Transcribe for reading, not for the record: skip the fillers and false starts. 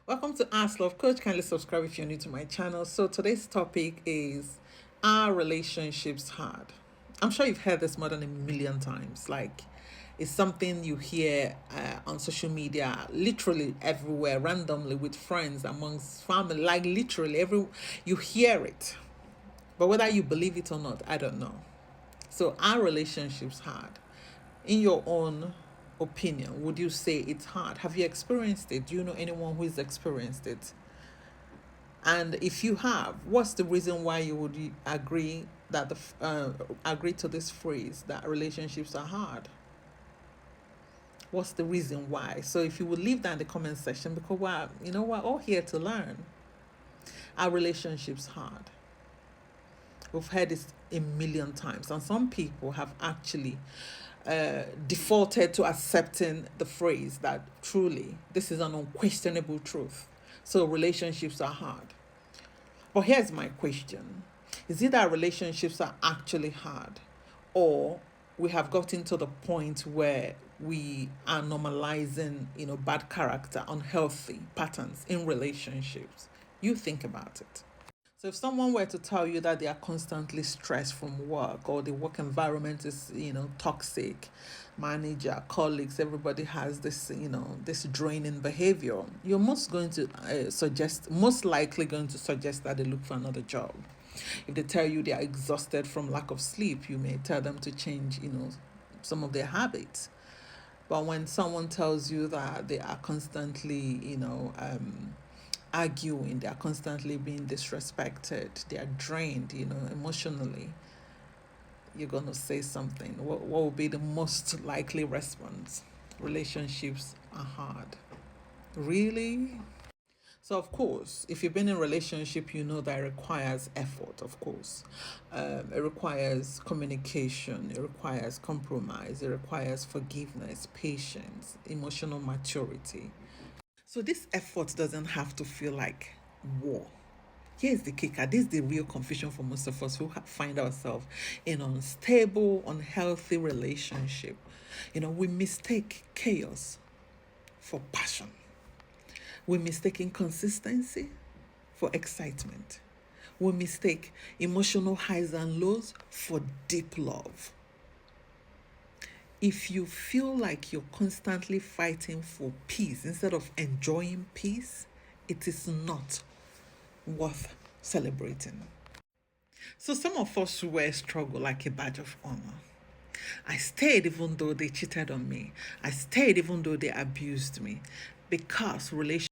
Welcome to Ask Love Coach. Kindly subscribe if you're new to my channel. So today's topic is, are relationships hard? I'm sure you've heard this more than a million times. Like, it's something you hear on social media, literally everywhere, randomly with friends, amongst family, like literally you hear it. But whether you believe it or not, I don't know. So are relationships hard? In your own opinion, would you say it's hard? Have you experienced it? Do you know anyone who has experienced it? And if you have, what's the reason why you would agree that agree to this phrase that relationships are hard? What's the reason why? So if you would leave that in the comment section, because we're all here to learn. Are relationships hard? We've heard this a million times, and some people have actually defaulted to accepting the phrase that truly this is an unquestionable truth. So relationships are hard. But here's my question. Is it that relationships are actually hard, or we have gotten to the point where we are normalizing, bad character, unhealthy patterns in relationships? You think about it. So if someone were to tell you that they are constantly stressed from work, or the work environment is, toxic, manager, colleagues, everybody has this, this draining behavior, you're most likely going to suggest that they look for another job. If they tell you they are exhausted from lack of sleep, you may tell them to change, some of their habits. But when someone tells you that they are constantly, arguing, they are constantly being disrespected, they are drained, emotionally, you're going to say something. What will be the most likely response? Relationships are hard. Really? So of course, if you've been in a relationship, you know that it requires effort, of course. It requires communication, it requires compromise, it requires forgiveness, patience, emotional maturity. So this effort doesn't have to feel like war. Here's the kicker. This is the real confusion for most of us who find ourselves in unstable, unhealthy relationship. We mistake chaos for passion. We mistake inconsistency for excitement. We mistake emotional highs and lows for deep love. If you feel like you're constantly fighting for peace instead of enjoying peace, it is not worth celebrating. So some of us wear struggle like a badge of honor. I stayed even though they cheated on me. I stayed even though they abused me, because relationships